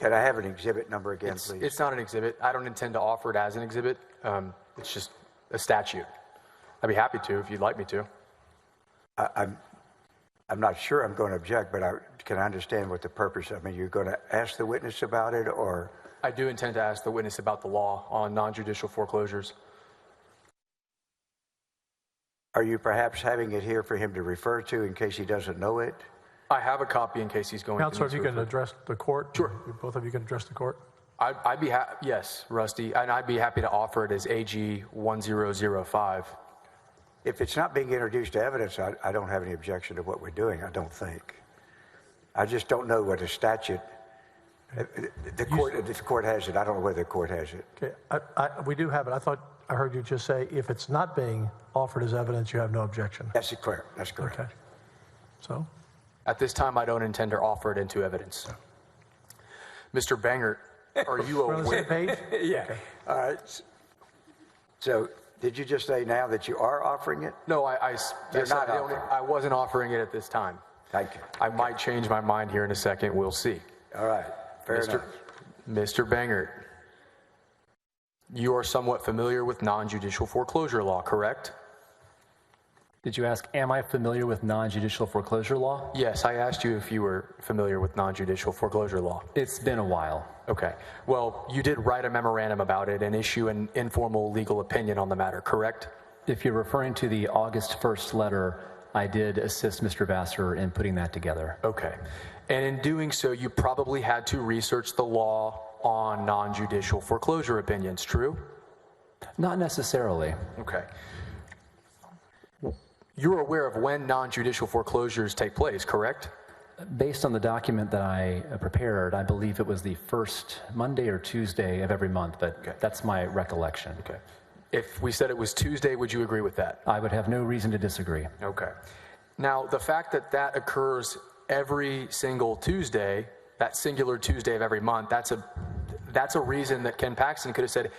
Can I have an exhibit number again, please? It's not an exhibit. I don't intend to offer it as an exhibit. It's just a statute. I'd be happy to if you'd like me to. I'm not sure I'm going to object, but can I understand what the purpose? I mean, you're going to ask the witness about it, or? I do intend to ask the witness about the law on non-judicial foreclosures. Are you perhaps having it here for him to refer to in case he doesn't know it? I have a copy in case he's going Counselor, to. if you can address the court. Sure. Both of you can address the court. I'd be yes, Rusty, and I'd be happy to offer it as AG 1005. If it's not being introduced to evidence, I don't have any objection to what we're doing, I don't think. I just don't know what the statute, if the court has it. I don't know whether the court has it. Okay, we do have it. I thought I heard you just say if it's not being offered as evidence, you have no objection. That's correct. That's correct. Okay. So? At this time, I don't intend to offer it into evidence. Mr. Bangert, are you We're on the same page? Yeah. Okay. All right. So did you just say now that you are offering it? No, You're not offering. I wasn't offering it at this time. Thank you. I might change my mind here in a second. We'll see. All right. Fair enough. Mr. Bangert, you are somewhat familiar with non-judicial foreclosure law, correct? Did you ask, am I familiar with non-judicial foreclosure law? Yes, I asked you if you were familiar with non-judicial foreclosure law. It's been a while. Okay. Well, you did write a memorandum about it and issue an informal legal opinion on the matter, correct? If you're referring to the August 1st letter, I did assist Mr. Vassar in putting that together. Okay. And in doing so, you probably had to research the law on non-judicial foreclosure opinions, true? Not necessarily. Okay. You're aware of when non-judicial foreclosures take place, correct? Based on the document that I prepared, I believe it was the first Monday or Tuesday of every month, but that's my recollection. Okay. If we said it was Tuesday, would you agree with that? I would have no reason to disagree. Okay. Now, the fact that that occurs every single Tuesday, that singular Tuesday of every month, that's a reason that Ken Paxton could have said,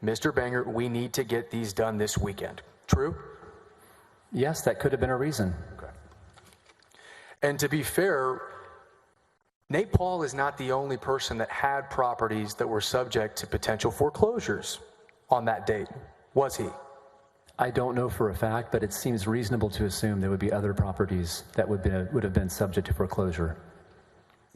Mr. Bangert, we need to get these done this weekend. True? Yes, that could have been a reason. Okay. And to be fair, Nate Paul is not the only person that had properties that were subject to potential foreclosures on that date, was he? I don't know for a fact, but it seems reasonable to assume there would be other properties that would have been subject to foreclosure.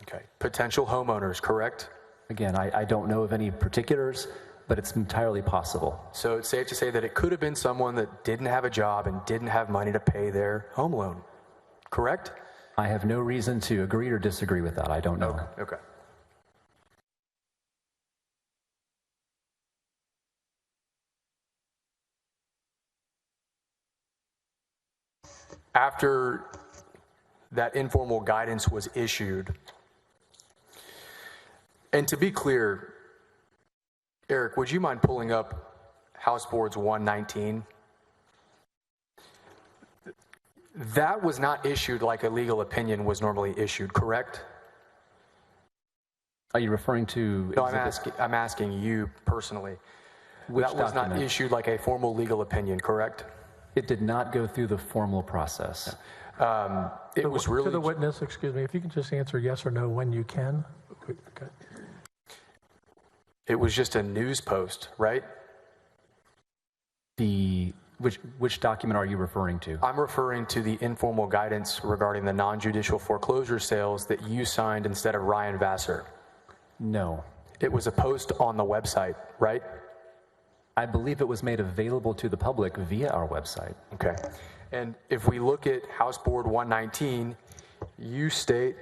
Okay. Potential homeowners, correct? Again, I don't know of any particulars, but it's entirely possible. So it's safe to say that it could have been someone that didn't have a job and didn't have money to pay their home loan, correct? I have no reason to agree or disagree with that. I don't know. Okay. After that informal guidance was issued, and to be clear, Eric, would you mind pulling up House Boards 119? That was not issued like a legal opinion was normally issued, correct? Are you referring to? No, I'm asking you personally. Which that was document? not issued like a formal legal opinion, correct? It did not go through the formal process. It was really... To the witness, excuse me, if you can just answer yes or no when you can. Okay. It was just a news post, right? Which document are you referring to? I'm referring to the informal guidance regarding the non-judicial foreclosure sales that you signed instead of Ryan Vassar. No. It was a post on the website, right? I believe it was made available to the public via our website. Okay. And if we look at House Board 119, you state,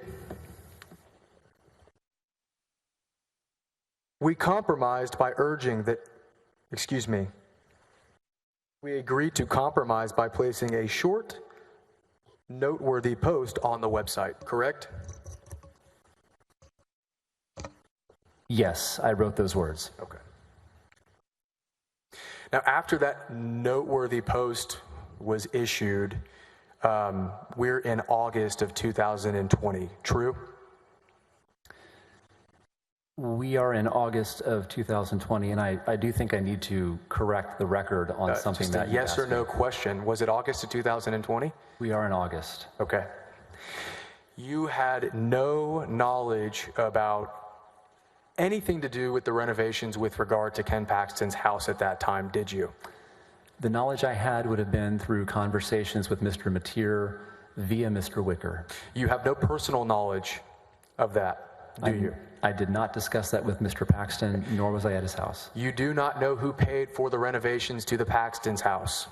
we compromised by urging that, we agreed to compromise by placing a short, noteworthy post on the website, correct? Yes, I wrote those words. Okay. Now, after that noteworthy post was issued, we're in August of 2020, true? We are in August of 2020, and I do think I need to correct the record on something just that a you yes or asked no me. question. Was it August of 2020? We are in August. Okay. You had no knowledge about anything to do with the renovations with regard to Ken Paxton's house at that time, did you? The knowledge I had would have been through conversations with Mr. Mateer via Mr. Wicker. You have no personal knowledge of that, do you? I did not discuss that with Mr. Paxton, nor was I at his house. You do not know who paid for the renovations to the Paxton's house?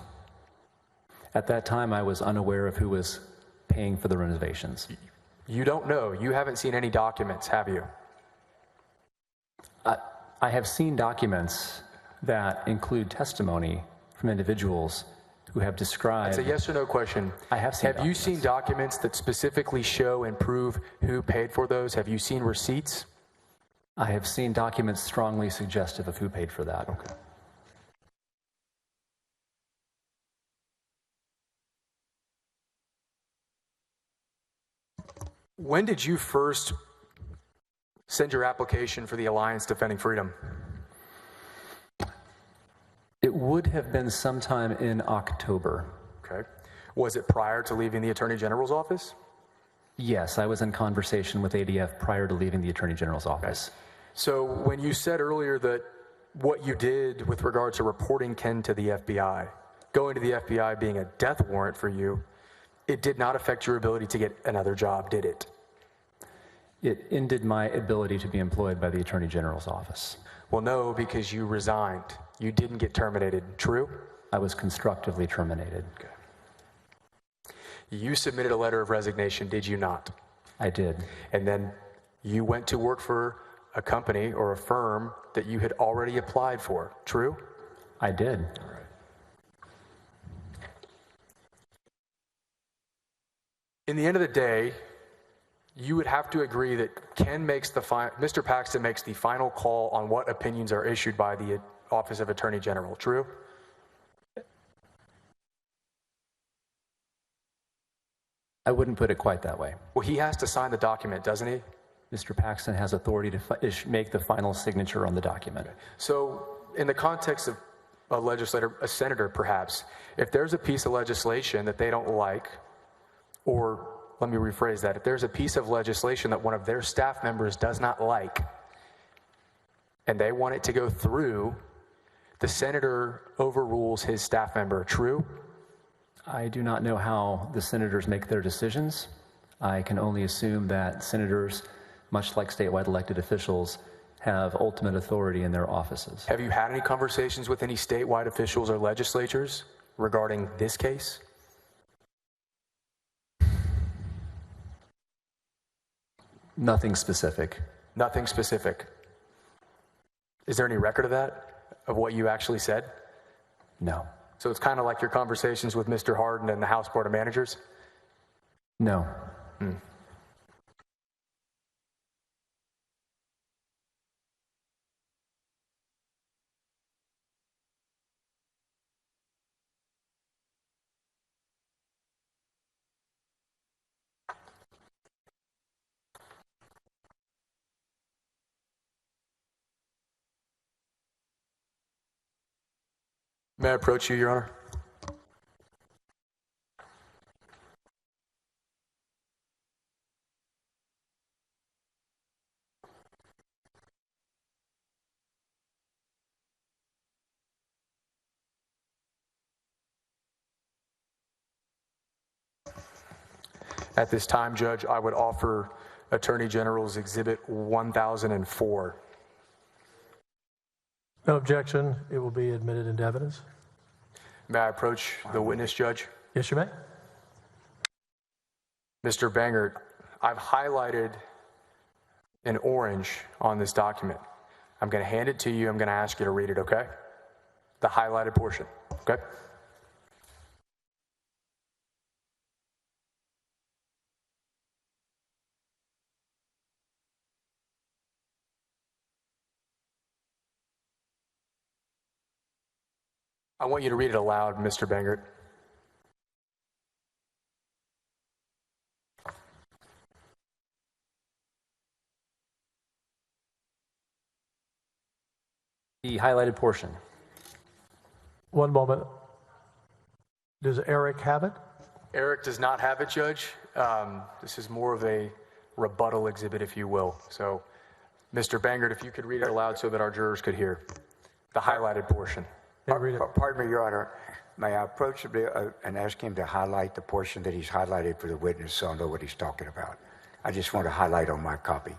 At that time, I was unaware of who was paying for the renovations. You don't know. You haven't seen any documents, have you? I have seen documents that include testimony from individuals who have described... It's a yes or no question. I have seen Have you seen documents that specifically show and prove who paid for those? Have you seen receipts? I have seen documents strongly suggestive of who paid for that. Okay. When did you first send your application for the Alliance Defending Freedom? It would have been sometime in October. Okay. Was it prior to leaving the Attorney General's office? Yes, I was in conversation with ADF prior to leaving the Attorney General's office. So when you said earlier that what you did with regard to reporting Ken to the FBI, going to the FBI being a death warrant for you, it did not affect your ability to get another job, did it? It ended my ability to be employed by the Attorney General's office. Well, no, because you resigned. You didn't get terminated, true? I was constructively terminated. Okay. You submitted a letter of resignation, did you not? I did. And then you went to work for a company or a firm that you had already applied for, true? I did. All right. In the end of the day, you would have to agree that Mr. Paxton makes the final call on what opinions are issued by the Office of Attorney General, true? I wouldn't put it quite that way. Well, he has to sign the document, doesn't he? Mr. Paxton has authority to make the final signature on the document. So in the context of a senator perhaps, if there's a piece of legislation that they don't like, or let me rephrase that, if there's a piece of legislation that one of their staff members does not like, and they want it to go through, the senator overrules his staff member, true? I do not know how the senators make their decisions. I can only assume that senators, much like statewide elected officials, have ultimate authority in their offices. Have you had any conversations with any statewide officials or legislatures regarding this case? Nothing specific. Nothing specific. Is there any record of that, of what you actually said? No. So it's kind of like your conversations with Mr. Hardin and the House Board of Managers? No. May I approach you, Your Honor? At this time, Judge, I would offer Attorney General's Exhibit 1004. No objection. It will be admitted into evidence. May I approach the witness, Judge? Yes, you may. Mr. Bangert, I've highlighted in orange on this document. I'm going to hand it to you. I'm going to ask you to read it, okay? The highlighted portion, okay? I want you to read it aloud, Mr. Bangert. The highlighted portion. One moment. Does Eric have it? Eric does not have it, Judge. This is more of a rebuttal exhibit, if you will. So Mr. Bangert, if you could read it aloud so that our jurors could hear the highlighted portion. May I read it? Pardon me, Your Honor. May I approach him and ask him to highlight the portion that he's highlighted for the witness so I'll know what he's talking about? I just want to highlight on my copy.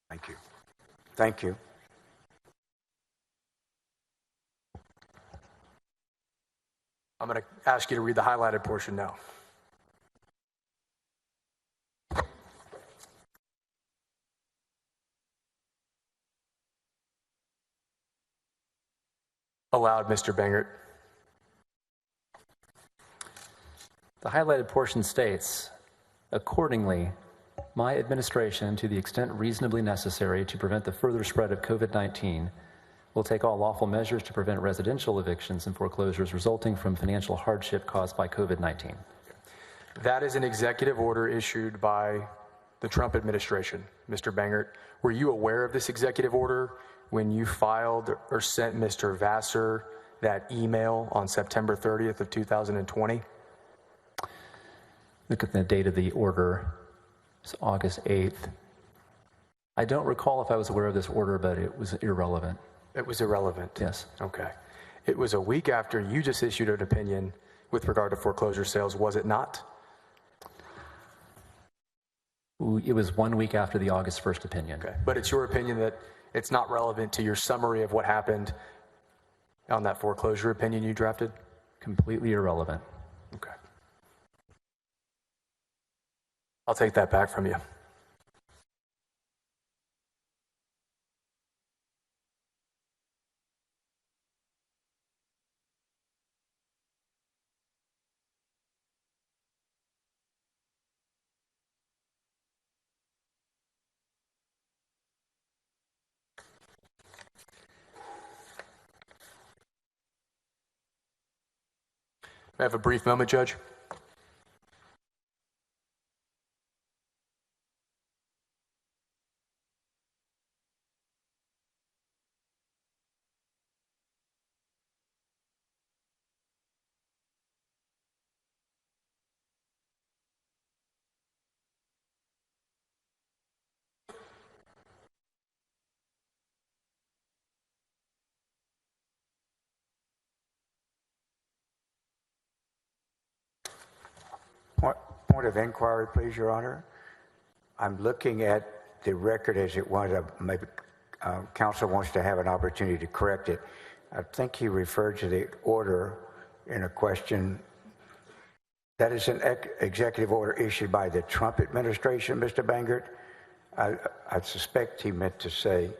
Thank you. Thank you. I'm going to ask you to read the highlighted portion now. Aloud, Mr. Bangert. The highlighted portion states, accordingly, my administration, to the extent reasonably necessary to prevent the further spread of COVID-19, will take all lawful measures to prevent residential evictions and foreclosures resulting from financial hardship caused by COVID-19. That is an executive order issued by the Trump administration, Mr. Bangert. Were you aware of this executive order when you filed or sent Mr. Vassar that email on September 30th of 2020? Look at the date of the order. It's August 8th. I don't recall if I was aware of this order, but it was irrelevant. It was irrelevant? Yes. Okay. It was a week after you just issued an opinion with regard to foreclosure sales, was it not? It was 1 week after the August 1st opinion. Okay. But it's your opinion that it's not relevant to your summary of what happened on that foreclosure opinion you drafted? Completely irrelevant. Okay. I'll take that back from you. May I have a brief moment, Judge? Point of inquiry, please, Your Honor. I'm looking at the record as it was. Maybe counsel wants to have an opportunity to correct it. I think he referred to the order in a question. That is an executive order issued by the Trump administration, Mr. Bangert. I suspect he meant to say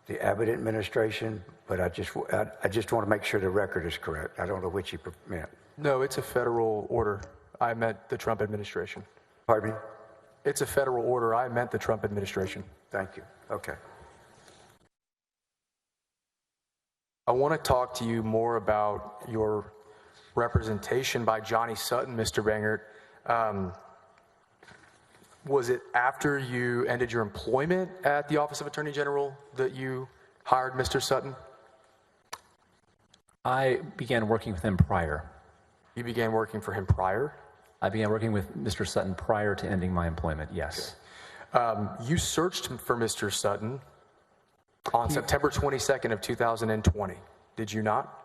the Abbott administration, but I just want to make sure the record is correct. I don't know which he meant. No, it's a federal order. I meant the Trump administration. Pardon me? It's a federal order. I meant the Trump administration. Thank you. Okay. I want to talk to you more about your representation by Johnny Sutton, Mr. Bangert. Was it after you ended your employment at the Office of Attorney General that you hired Mr. Sutton? I began working with him prior. You began working for him prior? I began working with Mr. Sutton prior to ending my employment, yes. Okay. You searched for Mr. Sutton on September 22nd of 2020, did you not?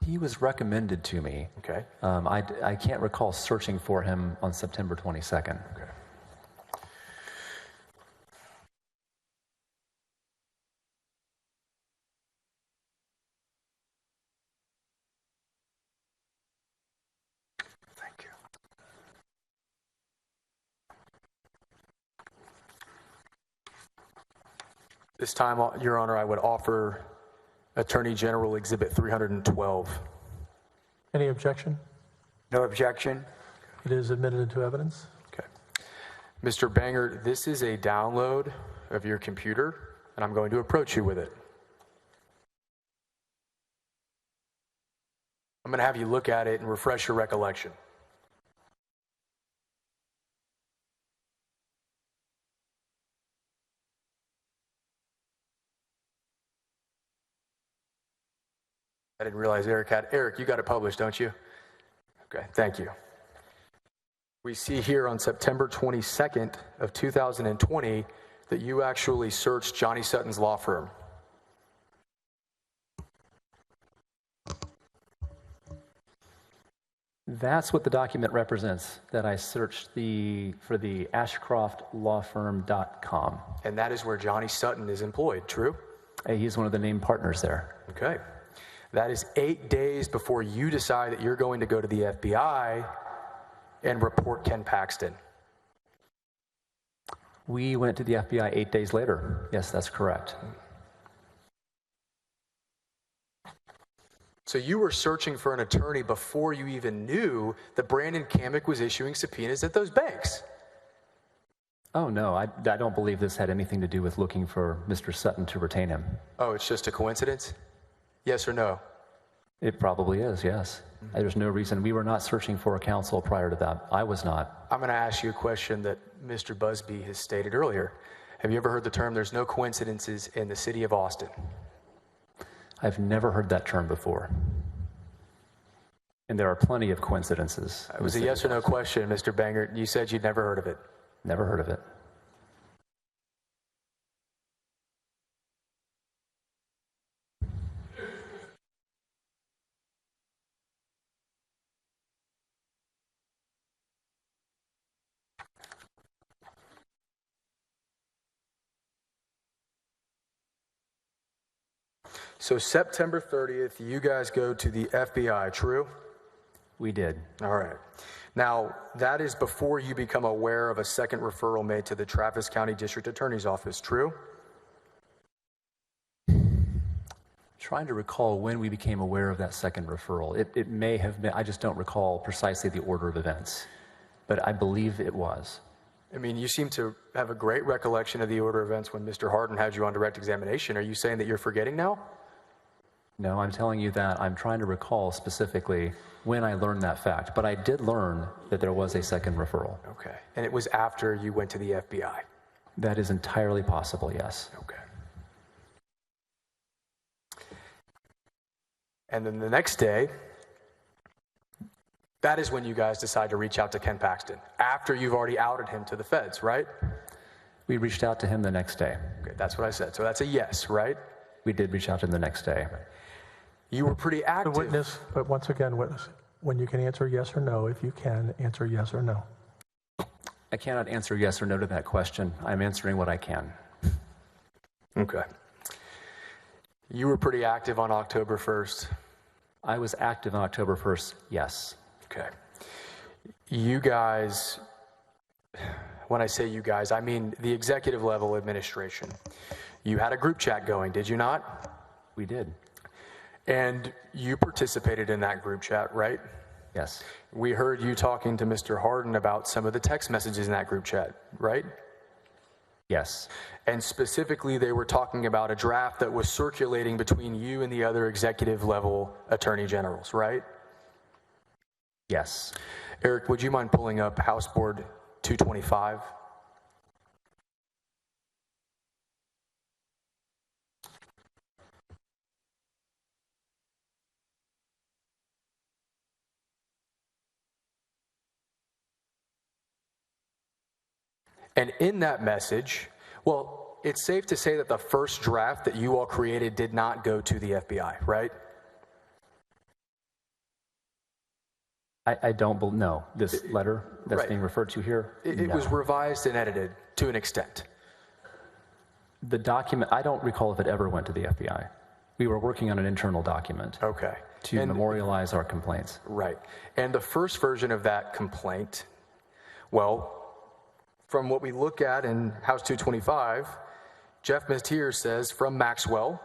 He was recommended to me. Okay. I can't recall searching for him on September 22nd. Okay. Thank you. This time, Your Honor, I would offer Attorney General Exhibit 312. Any objection? No objection? It is admitted into evidence. Okay. Mr. Bangert, this is a download of your computer, and I'm going to approach you with it. I'm going to have you look at it and refresh your recollection. I didn't realize Eric had. Eric, you got it published, don't you? Okay, thank you. We see here on September 22nd of 2020 that you actually searched Johnny Sutton's law firm. That's what the document represents, that I searched for the ashcroftlawfirm.com. And that is where Johnny Sutton is employed, true? He's one of the named partners there. Okay. That is 8 days before you decide that you're going to go to the FBI and report Ken Paxton. We went to the FBI 8 days later. Yes, that's correct. So you were searching for an attorney before you even knew that Brandon Kamick was issuing subpoenas at those banks. Oh, no, I don't believe this had anything to do with looking for Mr. Sutton to retain him. Oh, it's just a coincidence? Yes or no? It probably is, yes. There's no reason. We were not searching for a counsel prior to that. I was not. I'm going to ask you a question that Mr. Busby has stated earlier. Have you ever heard the term, there's no coincidences in the city of Austin? I've never heard that term before. And there are plenty of coincidences. It was a yes or no question, Mr. Banger. You said you'd never heard of it. Never heard of it. So September 30th, you guys go to the FBI, true? We did. All right. Now, that is before you become aware of a second referral made to the Travis County District Attorney's Office, true? Trying to recall when we became aware of that second referral. It may have been, I just don't recall precisely the order of events, but I believe it was. I mean, you seem to have a great recollection of the order of events when Mr. Harden had you on direct examination. Are you saying that you're forgetting now? No, I'm telling you that I'm trying to recall specifically when I learned that fact, but I did learn that there was a second referral. Okay. And it was after you went to the FBI? That is entirely possible, yes. Okay. And then the next day, that is when you guys decide to reach out to Ken Paxton, after you've already outed him to the feds, right? We reached out to him the next day. Okay, that's what I said. So that's a yes, right? We did reach out to him the next day. You were pretty active. The witness, but once again, witness, when you can answer yes or no, if you can, answer yes or no. I cannot answer yes or no to that question. I'm answering what I can. Okay. You were pretty active on October 1st. I was active on October 1st, yes. Okay. You guys, when I say you guys, I mean the executive level administration. You had a group chat going, did you not? We did. And you participated in that group chat, right? Yes. We heard you talking to Mr. Harden about some of the text messages in that group chat, right? Yes. And specifically, they were talking about a draft that was circulating between you and the other executive level attorney generals, right? Yes. Eric, would you mind pulling up House Board 225? And in that message, well, it's safe to say that the first draft that you all created did not go to the FBI, right? I don't know. This letter that's right. being referred to here? It No. was revised and edited to an extent. The document, I don't recall if it ever went to the FBI. We were working on an internal document Okay. to memorialize our complaints. Right. And the first version of that complaint, well, from what we look at in House 225, Jeff Matier says, from Maxwell,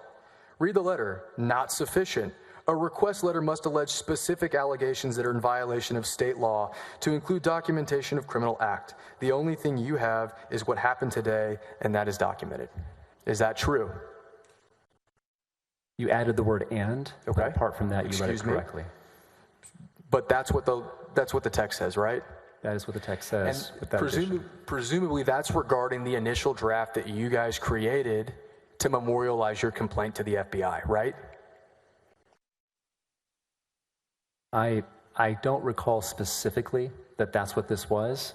read the letter, not sufficient. A request letter must allege specific allegations that are in violation of state law to include documentation of criminal act. The only thing you have is what happened today, and that is documented. Is that true? You added the word "and." Okay. But apart from that, you read it Excuse me? correctly. But that's what the text says, right? That is what the text says. with that addition. Presumably that's regarding the initial draft that you guys created to memorialize your complaint to the FBI, right? I don't recall specifically that that's what this was.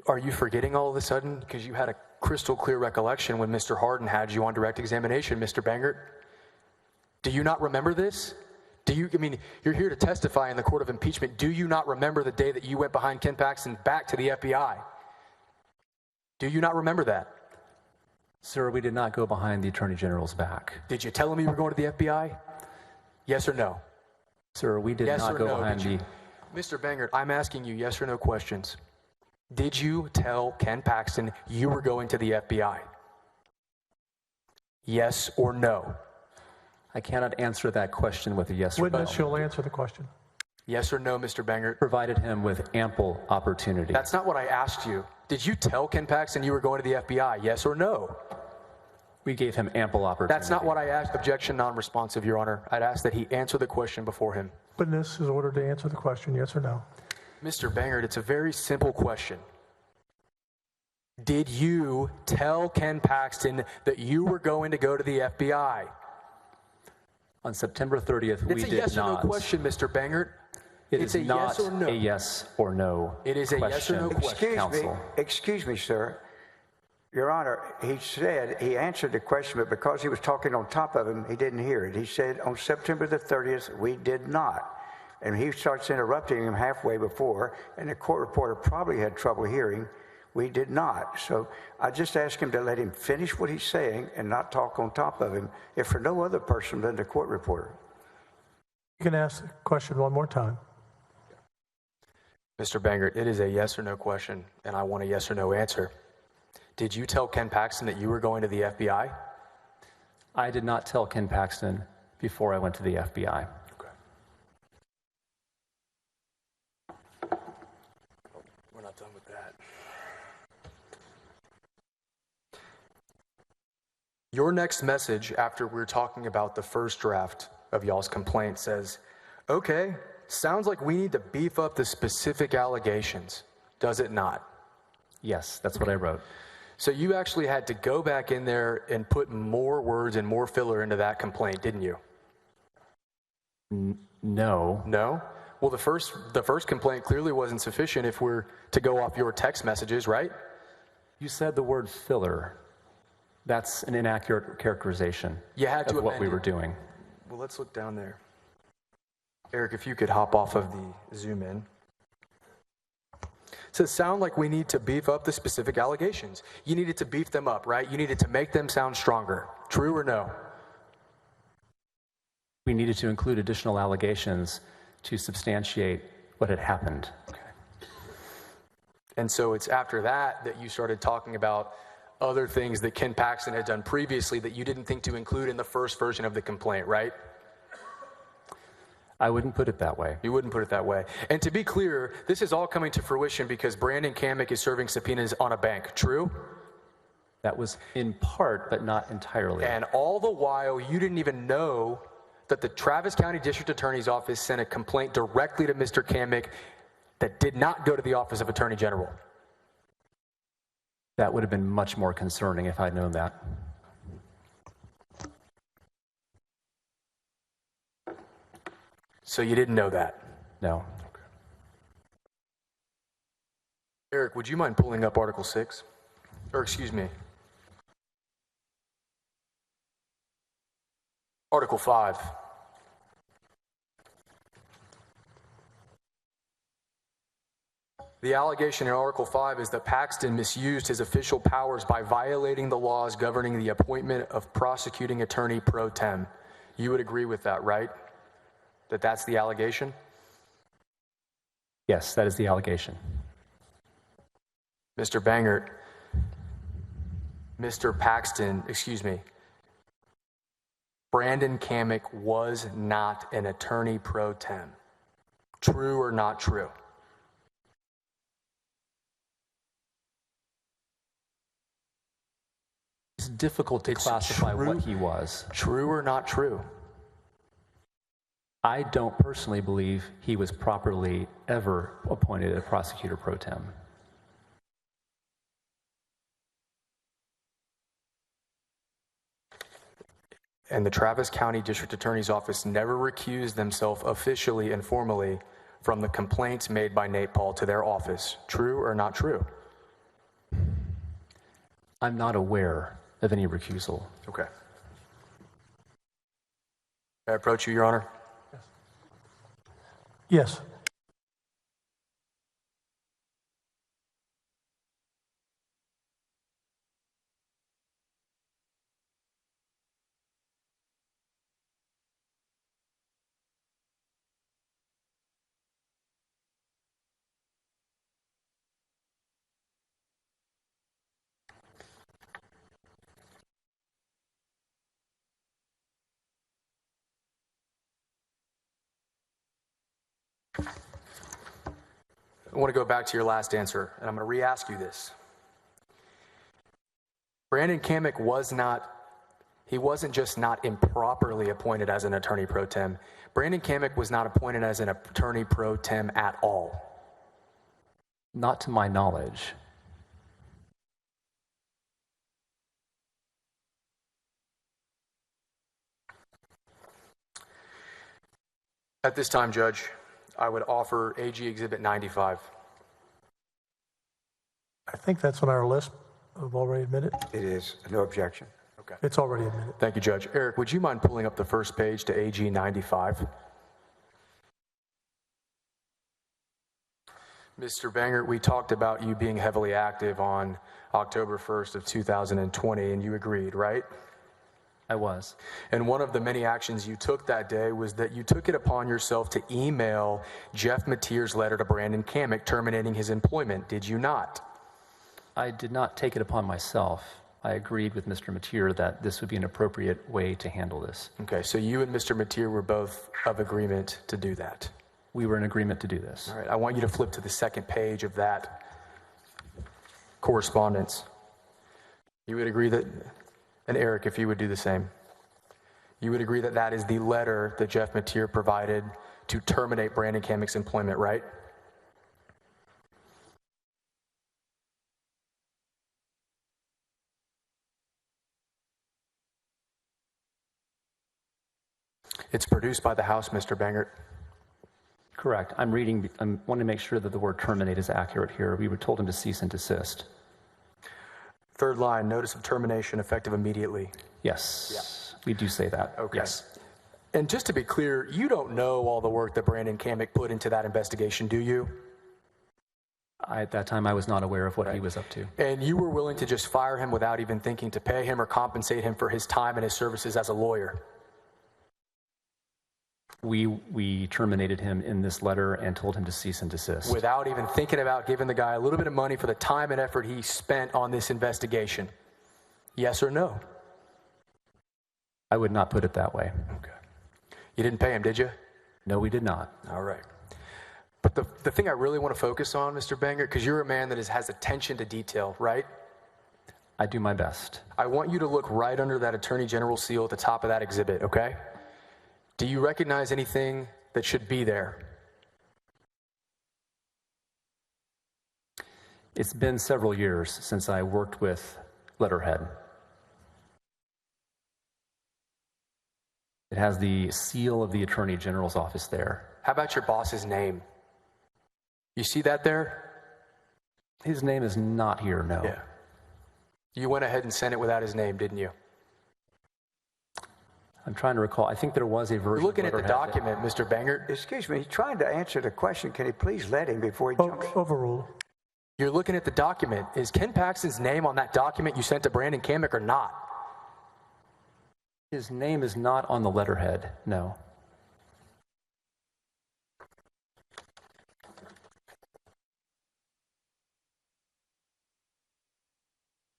Are you forgetting all of a sudden? Because you had a crystal clear recollection when Mr. Hardin had you on direct examination, Mr. Bangert. Do you not remember this? You're here to testify in the court of impeachment. Do you not remember the day that you went behind Ken Paxton back to the FBI? Do you not remember that? Sir, we did not go behind the Attorney General's back. Did you tell him you were going to the FBI? Yes or no? Sir, we did not go behind the... Mr. Bangert, I'm asking you yes or no questions. Did you tell Ken Paxton you were going to the FBI? Yes or no? I cannot answer that question with a yes or no. Witness, you'll answer the question. Yes or no, Mr. Bangert? Provided him with ample opportunity. That's not what I asked you. Did you tell Ken Paxton you were going to the FBI? Yes or no? We gave him ample opportunity. That's not what I asked. Objection non-responsive, Your Honor. I'd ask that he answer the question before him. Witness is ordered to answer the question, yes or no. Mr. Bangert, it's a very simple question. Did you tell Ken Paxton that you were going to go to the FBI? On September 30th, we did not. It's a yes or no question, Mr. Bangert. It's not yes or no. a yes or no. It is a yes or no question. Excuse me, sir. Your Honor, he said he answered the question, but because he was talking on top of him, he didn't hear it. He said on September the 30th, we did not. And he starts interrupting him halfway before, and the court reporter probably had trouble hearing. We did not. So I just asked him to let him finish what he's saying and not talk on top of him, if for no other person than the court reporter. You can ask the question one more time. Mr. Bangert, it is a yes or no question, and I want a yes or no answer. Did you tell Ken Paxton that you were going to the FBI? I did not tell Ken Paxton before I went to the FBI. Okay. We're not done with that. Your next message after we're talking about the first draft of y'all's complaint says, okay, sounds like we need to beef up the specific allegations. Does it not? Yes, that's what I wrote. So you actually had to go back in there and put more words and more filler into that complaint, didn't you? No. No? Well, the first complaint clearly wasn't sufficient if we're to go off your text messages, right? You said the word filler. That's an inaccurate characterization You had to of what amend we it. were doing. Well, let's look down there. Eric, if you could hop off of the zoom in. It says, sound like we need to beef up the specific allegations. You needed to beef them up, right? You needed to make them sound stronger. True or no? We needed to include additional allegations to substantiate what had happened. Okay. And so it's after that that you started talking about other things that Ken Paxton had done previously that you didn't think to include in the first version of the complaint, right? I wouldn't put it that way. You wouldn't put it that way. And to be clear, this is all coming to fruition because Brandon Kamick is serving subpoenas on a bank. True? That was in part, but not entirely. And all the while, you didn't even know that the Travis County District Attorney's Office sent a complaint directly to Mr. Kamick that did not go to the Office of Attorney General. That would have been much more concerning if I'd known that. So you didn't know that? No. Okay. Eric, would you mind pulling up Article 6? Or excuse me. Article 5. The allegation in Article 5 is that Paxton misused his official powers by violating the laws governing the appointment of prosecuting attorney pro tem. You would agree with that, right? That's the allegation? Yes, that is the allegation. Mr. Bangert, Brandon Kamick was not an attorney pro tem. True or not true? It's difficult to classify what he was. True or not true? I don't personally believe he was properly ever appointed a prosecutor pro tem. and the Travis County District Attorney's Office never recused themselves officially and formally from the complaints made by Nate Paul to their office. True or not true? I'm not aware of any recusal. Okay. May I approach you, Your Honor? Yes. I want to go back to your last answer, and I'm going to re-ask you this. Brandon Kamick wasn't just not improperly appointed as an attorney pro tem. Brandon Kamick was not appointed as an attorney pro tem at all. Not to my knowledge. At this time, Judge, I would offer AG Exhibit 95. I think that's on our list of already admitted. It is. No objection. Okay. It's already admitted. Thank you, Judge. Eric, would you mind pulling up the first page to AG 95? Mr. Banger, we talked about you being heavily active on October 1st of 2020, and you agreed, right? I was. And one of the many actions you took that day was that you took it upon yourself to email Jeff Mateer's letter to Brandon Kamick terminating his employment, did you not? I did not take it upon myself. I agreed with Mr. Mateer that this would be an appropriate way to handle this. Okay, so you and Mr. Mateer were both of agreement to do that. We were in agreement to do this. All right, I want you to flip to the second page of that correspondence. You would agree that, and Eric, if you would do the same, you would agree that that is the letter that Jeff Mateer provided to terminate Brandon Kamick's employment, right? It's produced by the House, Mr. Bangert. Correct. I want to make sure that the word terminate is accurate here. We were told him to cease and desist. Third line, notice of termination effective immediately. Yes, we do say that. Okay. Yes. And just to be clear, you don't know all the work that Brandon Kamick put into that investigation, do you? At that time, I was not aware of what he was up to. And you were willing to just fire him without even thinking to pay him or compensate him for his time and his services as a lawyer? We terminated him in this letter and told him to cease and desist. Without even thinking about giving the guy a little bit of money for the time and effort he spent on this investigation? Yes or no? I would not put it that way. Okay. You didn't pay him, did you? No, we did not. All right. But the thing I really want to focus on, Mr. Banger, because you're a man that has attention to detail, right? I do my best. I want you to look right under that Attorney General seal at the top of that exhibit, okay? Do you recognize anything that should be there? It's been several years since I worked with letterhead. It has the seal of the Attorney General's office there. How about your boss's name? You see that there? His name is not here, no. Yeah. You went ahead and sent it without his name, didn't you? I'm trying to recall. I think there was a version. You're looking at the letterhead document, Mr. Banger. Excuse me, he's trying to answer the question. Can he please let him before he jumps? Overruled. You're looking at the document. Is Ken Paxton's name on that document you sent to Brandon Kamick or not? His name is not on the letterhead, no.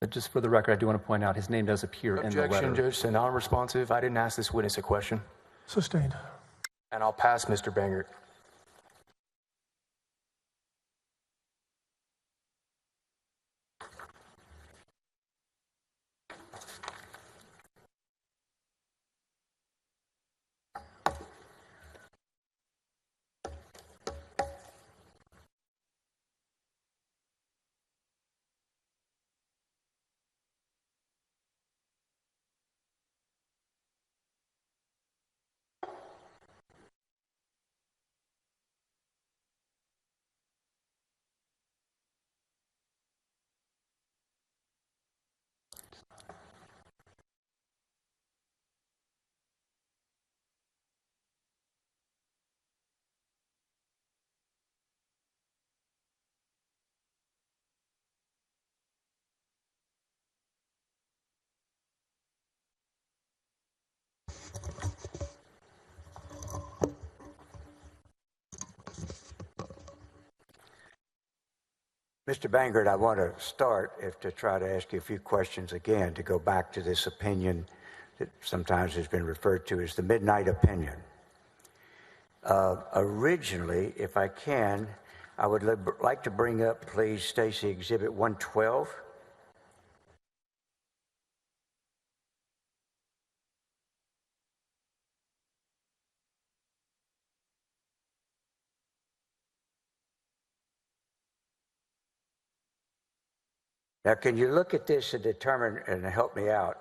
But just for the record, I do want to point out his name does appear in the letter. Objection, Judge, to non-responsive. I didn't ask this witness a question. Sustained. And I'll pass Mr. Banger. Mr. Bangert, I want to start to try to ask you a few questions again to go back to this opinion that sometimes has been referred to as the midnight opinion. Originally, if I can, I would like to bring up, please, Stacy, Exhibit 112. Now, can you look at this and determine and help me out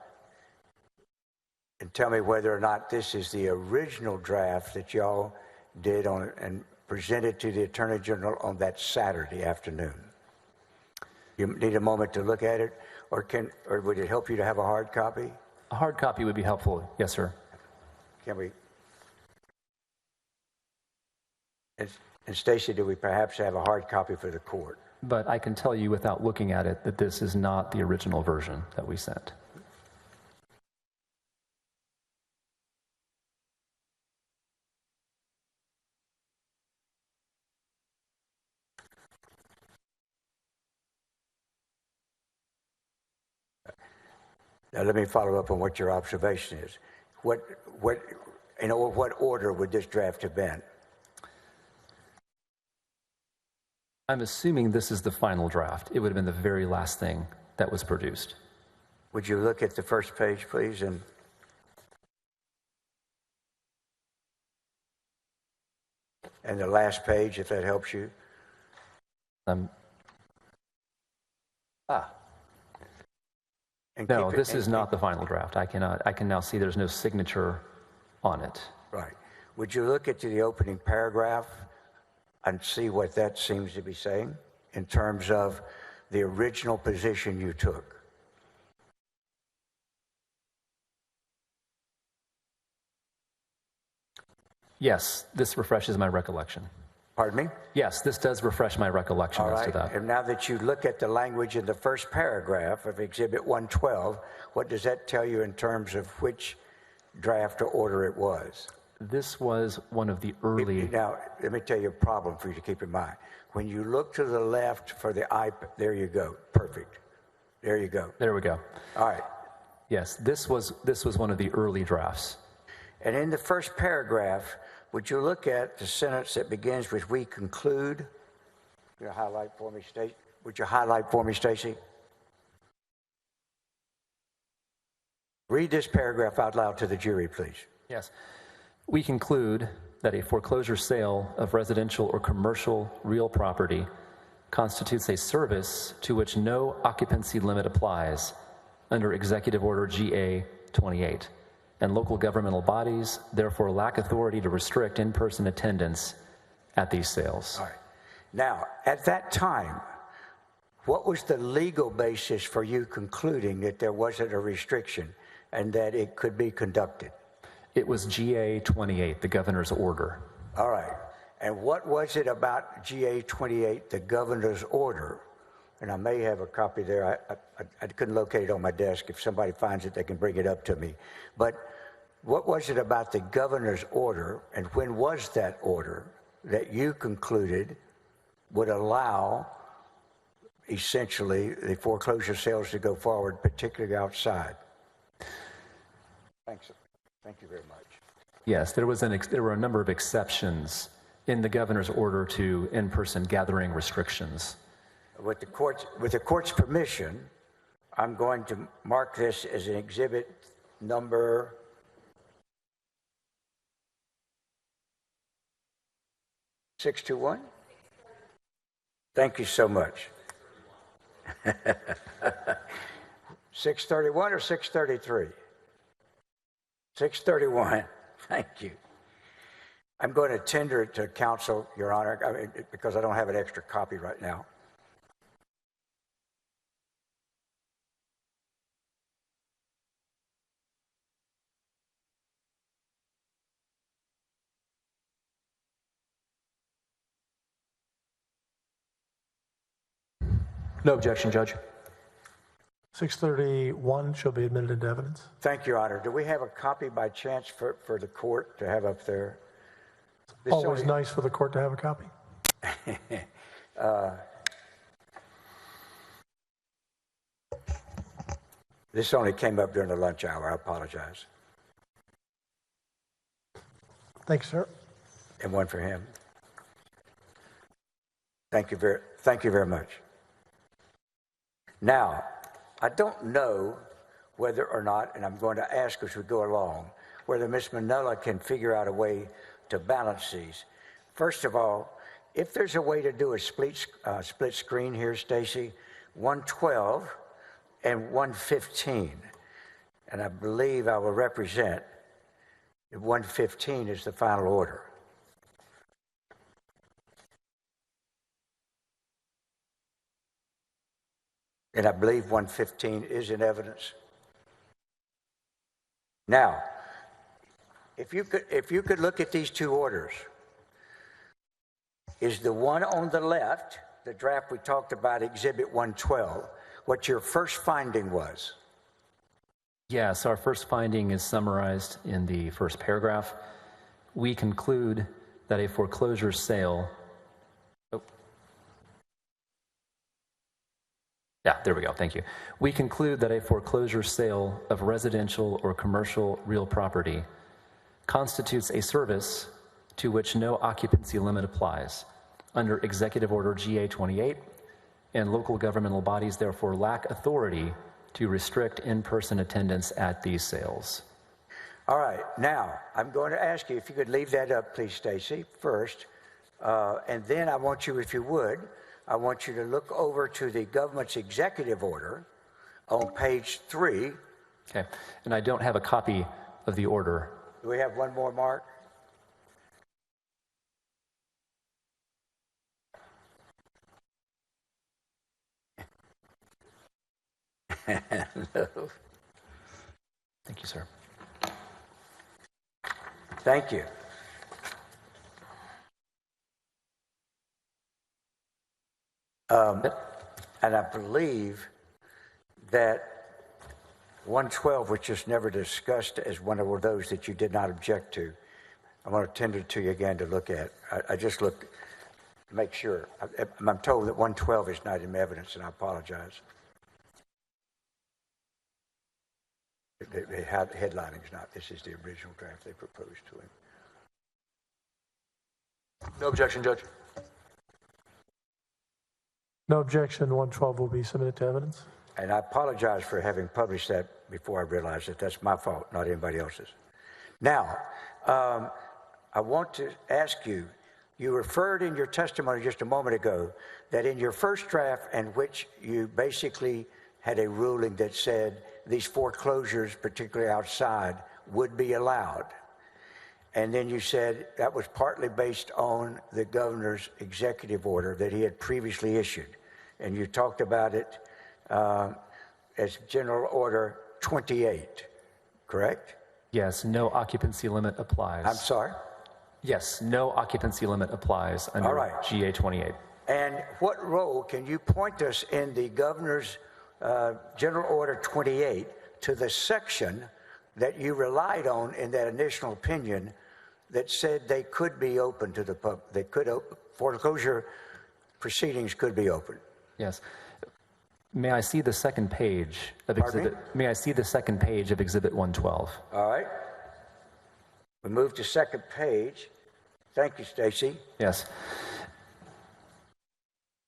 and tell me whether or not this is the original draft that y'all did on and presented to the Attorney General on that Saturday afternoon? You need a moment to look at it, or would it help you to have a hard copy? A hard copy would be helpful, yes, sir. Can we? And Stacy, do we perhaps have a hard copy for the court? But I can tell you without looking at it that this is not the original version that we sent. Now, let me follow up on what your observation is. What order would this draft have been? I'm assuming this is the final draft. It would have been the very last thing that was produced. Would you look at the first page, please? And the last page, if that helps you. No, No, this is not the final draft. I can now see there's no signature on it. Right. Would you look at the opening paragraph and see what that seems to be saying in terms of the original position you took? Yes, this refreshes my recollection. Pardon me? Yes, this does refresh my recollection All as to right. that. And now that you look at the language in the first paragraph of Exhibit 112, what does that tell you in terms of which draft or order it was? This was one of the early... Now, let me tell you a problem for you to keep in mind. When you look to the left for the iPad, there you go. Perfect. There you go. There we go. All right. Yes, this was one of the early drafts. And in the first paragraph, would you look at the sentence that begins with "we conclude"? Would you highlight for me, Stacy? Would you highlight for me, Stacy? Read this paragraph out loud to the jury, please. Yes. We conclude that a foreclosure sale of residential or commercial real property constitutes a service to which no occupancy limit applies under Executive Order GA 28, and local governmental bodies therefore lack authority to restrict in-person attendance at these sales. All right. Now, at that time, what was the legal basis for you concluding that there wasn't a restriction and that it could be conducted? It was GA 28, the governor's order. All right. And what was it about GA 28, the governor's order? And I may have a copy there. I couldn't locate it on my desk. If somebody finds it, they can bring it up to me. But what was it about the governor's order, and when was that order, that you concluded would allow essentially the foreclosure sales to go forward, particularly outside? Thanks. Thank you very much. Yes, there were a number of exceptions in the governor's order to in-person gathering restrictions. With the court's permission, I'm going to mark this as an exhibit number 621. Thank you so much. 631 or 633? 631. Thank you. I'm going to tender it to counsel, Your Honor, because I don't have an extra copy right now. No objection, Judge. 631 shall be admitted into evidence. Thank you, Your Honor. Do we have a copy by chance for the court to have up there? Always nice for the court to have a copy. This only came up during the lunch hour. I apologize. Thanks, sir. And one for him. Thank you very much. Now, I don't know whether or not, and I'm going to ask as we go along, whether Ms. Manella can figure out a way to balance these. First of all, if there's a way to do a split screen here, Stacy, 112 and 115, and I believe I will represent that 115 is the final order. And I believe 115 is in evidence. Now, if you could look at these two orders, is the one on the left, the draft we talked about, Exhibit 112, what your first finding was? Yes, our first finding is summarized in the first paragraph. We conclude that a foreclosure sale... Yeah, there we go. Thank you. We conclude that a foreclosure sale of residential or commercial real property constitutes a service to which no occupancy limit applies under Executive Order GA-28, and local governmental bodies therefore lack authority to restrict in-person attendance at these sales. All right. Now, I'm going to ask you if you could leave that up, please, Stacy, first. And then I want you, if you would, I want you to look over to the government's executive order on page 3. Okay. And I don't have a copy of the order. Do we have one more, Mark? No. Thank you, sir. Thank you. And I believe that 112 was just never discussed as one of those that you did not object to. I want to tender it to you again to look at. I just looked to make sure. I'm told that 112 is not in evidence, and I apologize. The headlining is not. This is the original draft they proposed to him. No objection, Judge. No objection, 112 will be submitted to evidence. And I apologize for having published that before I realized that that's my fault, not anybody else's. Now, I want to ask you, you referred in your testimony just a moment ago that in your first draft, in which you basically had a ruling that said these foreclosures, particularly outside, would be allowed. And then you said that was partly based on the governor's executive order that he had previously issued. And you talked about it as General Order 28, correct? Yes, no occupancy limit applies. I'm sorry? Yes, no occupancy limit applies under GA-28. And what role can you point us in the governor's General Order 28 to the section that you relied on in that initial opinion that said they could be open to the public? They could foreclosure proceedings could be open. Yes. May I see the second page of exhibit? May I see the second page of Exhibit 112? All right. We move to second page. Thank you, Stacy. Yes.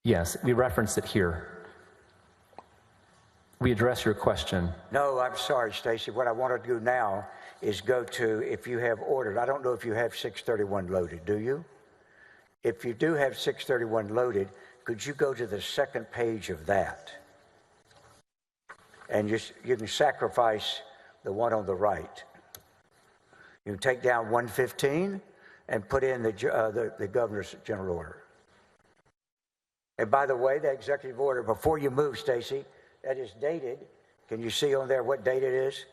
Yes, we reference it here. We address your question. No, I'm sorry, Stacy. What I want to do now is go to, if you have ordered, I don't know if you have 631 loaded, do you? If you do have 631 loaded, could you go to the second page of that? And you can sacrifice the one on the right. You can take down 115 and put in the governor's general order. And by the way, the executive order, before you move, Stacy, that is dated. Can you see on there what date it is?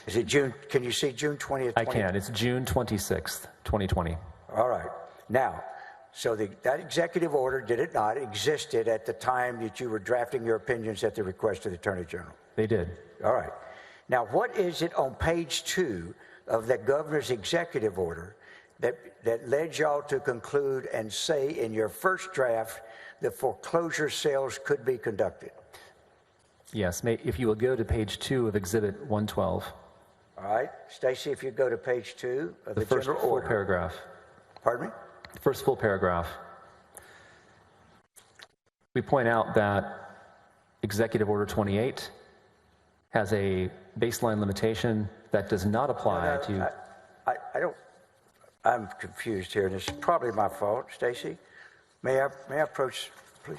Is it June? Can you see June 20th? I can. It's June 26th, 2020. All right. Now, so that executive order, did it not, existed at the time that you were drafting your opinions at the request of the Attorney General? They did. All right. Now, what is it on page 2 of the governor's executive order that led y'all to conclude and say in your first draft that foreclosure sales could be conducted? Yes, if you will go to page 2 of Exhibit 112, All right, Stacy, if you go to page 2 of the the first general full order. paragraph. Pardon me? First full paragraph. We point out that Executive Order 28 has a baseline limitation that does not apply to... I don't, I'm confused here, and it's probably my fault. Stacy, may I approach, please?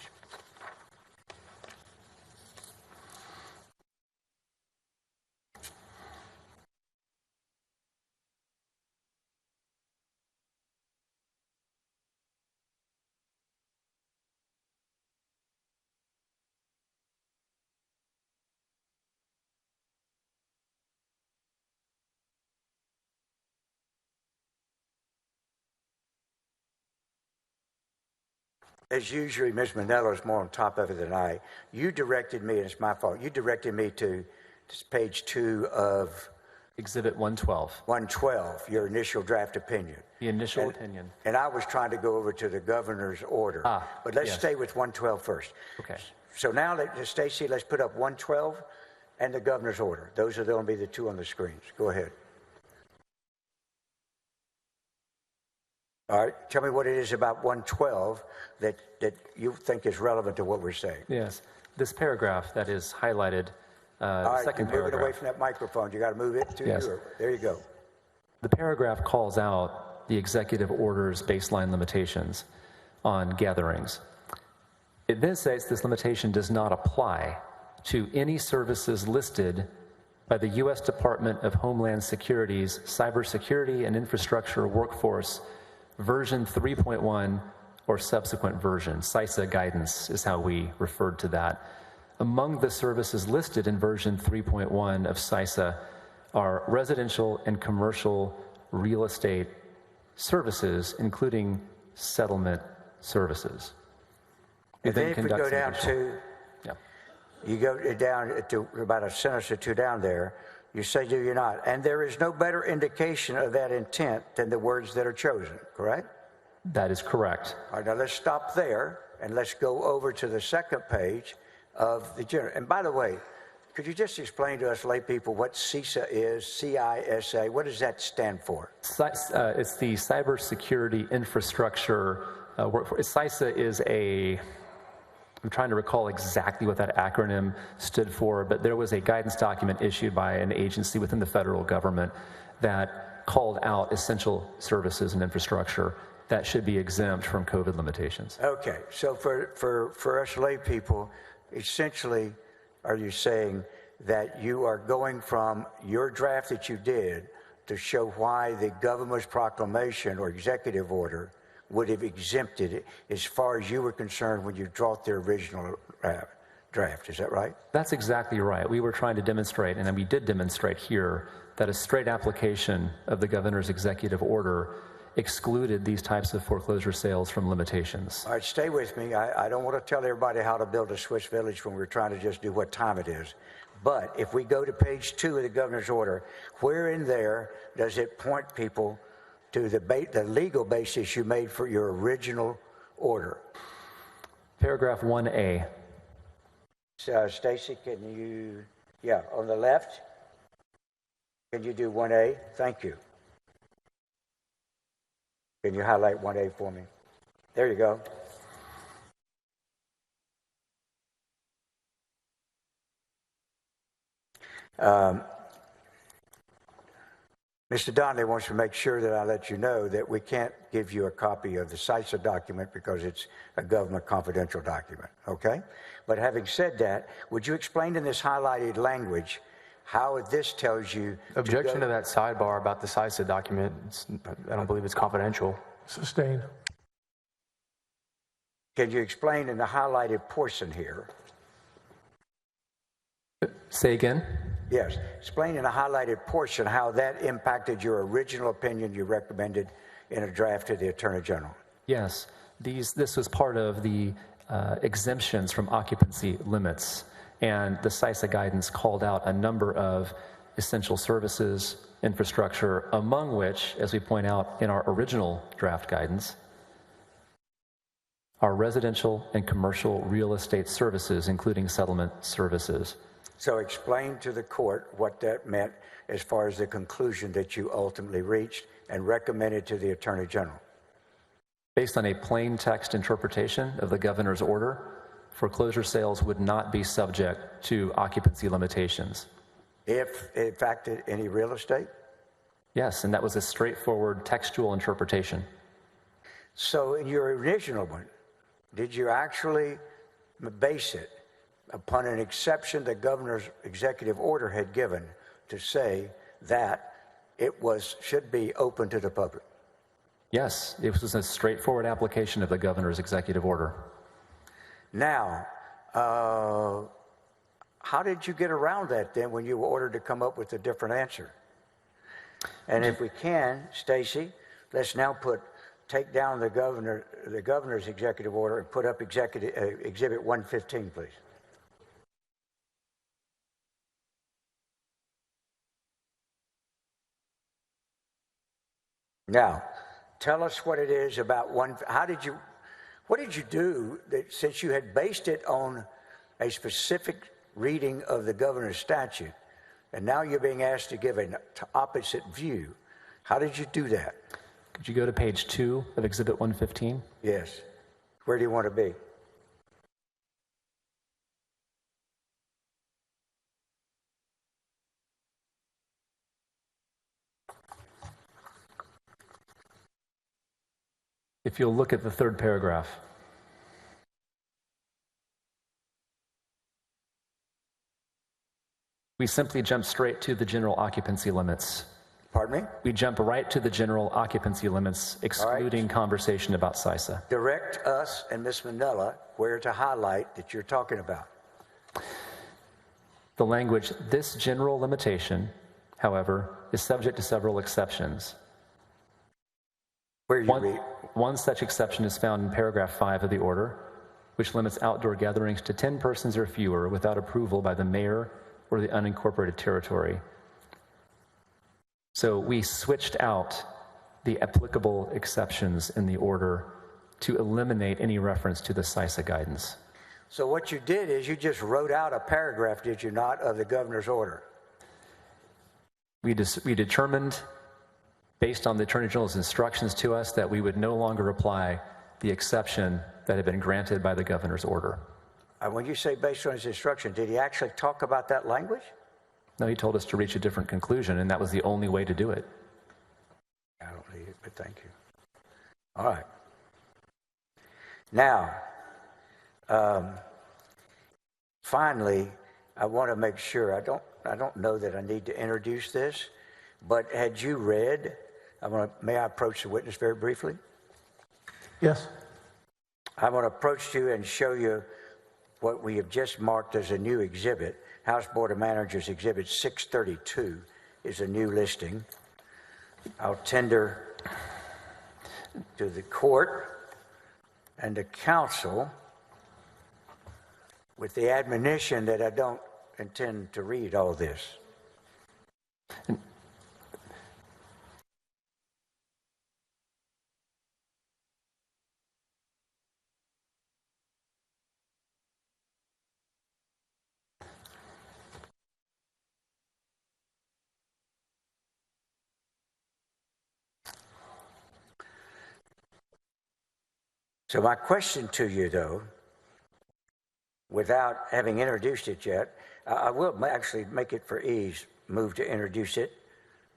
As usually, Ms. Manello is more on top of it than I. You directed me, and it's my fault, you directed me to page 2 of Exhibit 112. 112, your initial draft opinion. The initial opinion. And I was trying to go over to the governor's order. But let's yes. stay with 112 first. Okay. So now, Stacy, let's put up 112 and the governor's order. Those are going to be the two on the screens. Go ahead. All right, tell me what it is about 112 that you think is relevant to what we're saying. Yes, this paragraph that is highlighted, All the right, second you're moving paragraph. away from that microphone. You got to move it to Yes. There you go. The paragraph calls out the executive order's baseline limitations on gatherings. It then says this limitation does not apply to any services listed by the U.S. Department of Homeland Security's Cybersecurity and Infrastructure Workforce version 3.1 or subsequent version. CISA guidance is how we referred to that. Among the services listed in version 3.1 of CISA are residential and commercial real estate services, including settlement services. And then if we go down to, Yeah. you go down to about a sentence or two down there, you say, do you not? And there is no better indication of that intent than the words that are chosen, correct? That is correct. All right, now let's stop there and let's go over to the second page of the general. And by the way, could you just explain to us lay people what CISA is, C-I-S-A? What does that stand for? It's the Cybersecurity Infrastructure Workforce. CISA is I'm trying to recall exactly what that acronym stood for, but there was a guidance document issued by an agency within the federal government that called out essential services and infrastructure that should be exempt from COVID limitations. Okay, so for us lay people, essentially, are you saying that you are going from your draft that you did to show why the governor's proclamation or executive order would have exempted it as far as you were concerned when you dropped the original draft? Is that right? That's exactly right. We were trying to demonstrate, and we did demonstrate here, that a straight application of the governor's executive order excluded these types of foreclosure sales from limitations. All right, stay with me. I don't want to tell everybody how to build a Swiss village when we're trying to just do what time it is. But if we go to page 2 of the governor's order, where in there does it point people to the legal basis you made for your original order? Paragraph 1A. Stacy, can you, on the left, can you do 1A? Thank you. Can you highlight 1A for me? There you go. Mr. Donnelly wants to make sure that I let you know that we can't give you a copy of the CISA document because it's a government confidential document, okay? But having said that, would you explain in this highlighted language how this tells you... Objection to that sidebar about the CISA document. I don't believe it's confidential. Sustained. Can you explain in the highlighted portion here? Say again? Yes. Explain in a highlighted portion how that impacted your original opinion you recommended in a draft to the Attorney General. Yes. This was part of the exemptions from occupancy limits, and the CISA guidance called out a number of essential services, infrastructure, among which, as we point out in our original draft guidance, are residential and commercial real estate services, including settlement services. So explain to the court what that meant as far as the conclusion that you ultimately reached and recommended to the Attorney General. Based on a plain text interpretation of the governor's order, foreclosure sales would not be subject to occupancy limitations. If it affected any real estate? Yes, and that was a straightforward textual interpretation. So in your original one, did you actually base it upon an exception the governor's executive order had given to say that it should be open to the public? Yes, it was a straightforward application of the governor's executive order. Now, how did you get around that then when you were ordered to come up with a different answer? And if we can, Stacy, let's now take down the governor's executive order and put up Exhibit 115, please. Now, tell us what it is about what did you do that, since you had based it on a specific reading of the governor's statute, and now you're being asked to give an opposite view? How did you do that? Could you go to page 2 of Exhibit 115? Yes. Where do you want to be? If you'll look at the third paragraph. We simply jump straight to the general occupancy limits. Pardon me? We jump right to the general occupancy limits, excluding conversation about CISA. Direct us and Ms. Manella where to highlight that you're talking about. The language, this general limitation, however, is subject to several exceptions. Where you read? One such exception is found in paragraph 5 of the order, which limits outdoor gatherings to 10 persons or fewer without approval by the mayor or the unincorporated territory. So we switched out the applicable exceptions in the order to eliminate any reference to the CISA guidance. So what you did is you just wrote out a paragraph, did you not, of the governor's order? We determined, based on the Attorney General's instructions to us, that we would no longer apply the exception that had been granted by the governor's order. When you say based on his instruction, did he actually talk about that language? No, he told us to reach a different conclusion, and that was the only way to do it. I don't need it, but thank you. All right. Now, finally, I want to make sure, I don't know that I need to introduce this, but had you read, may I approach the witness very briefly? Yes. I'm going to approach you and show you what we have just marked as a new exhibit. House Board of Managers Exhibit 632 is a new listing. I'll tender to the court and the counsel with the admonition that I don't intend to read all this. So my question to you, though, without having introduced it yet, I will actually make it for ease, move to introduce it.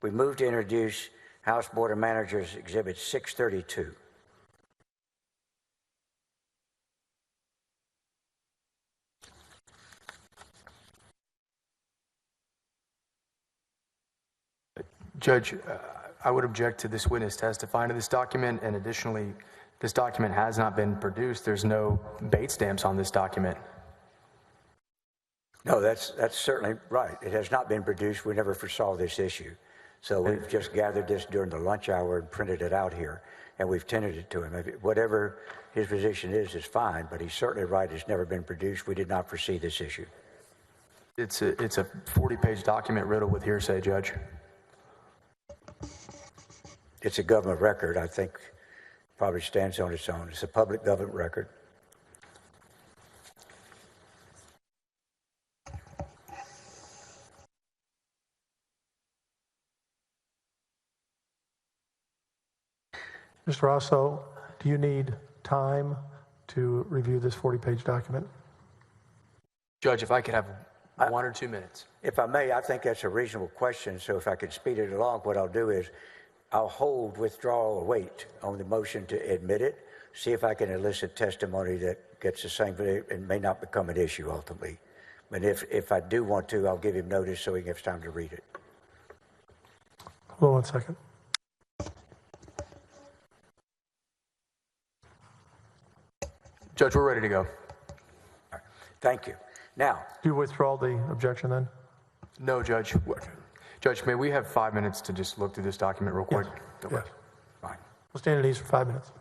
We move to introduce House Board of Managers Exhibit 632. Judge, I would object to this witness testifying to this document, and additionally, this document has not been produced. There's no bait stamps on this document. No, that's certainly right. It has not been produced. We never foresaw this issue. So we've just gathered this during the lunch hour and printed it out here, and we've tendered it to him. Whatever his position is fine, but he's certainly right. It's never been produced. We did not foresee this issue. It's a 40-page document riddled with hearsay, Judge. It's a government record. I think probably stands on its own. It's a public government record. Mr. Rosso, do you need time to review this 40-page document? Judge, if I could have 1 or 2 minutes. If I may, I think that's a reasonable question. So if I could speed it along, what I'll do is I'll hold withdrawal or wait on the motion to admit it, see if I can elicit testimony that gets the same, but it may not become an issue ultimately. But if I do want to, I'll give him notice so he gets time to read it. Hold on 1 second. Judge, we're ready to go. All right. Thank you. Now, Do you withdraw the objection then? No, Judge. Judge, may we have 5 minutes to just look through this document real quick? Okay. Yes. fine. We'll stand at ease for 5 minutes.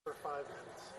For 5 minutes.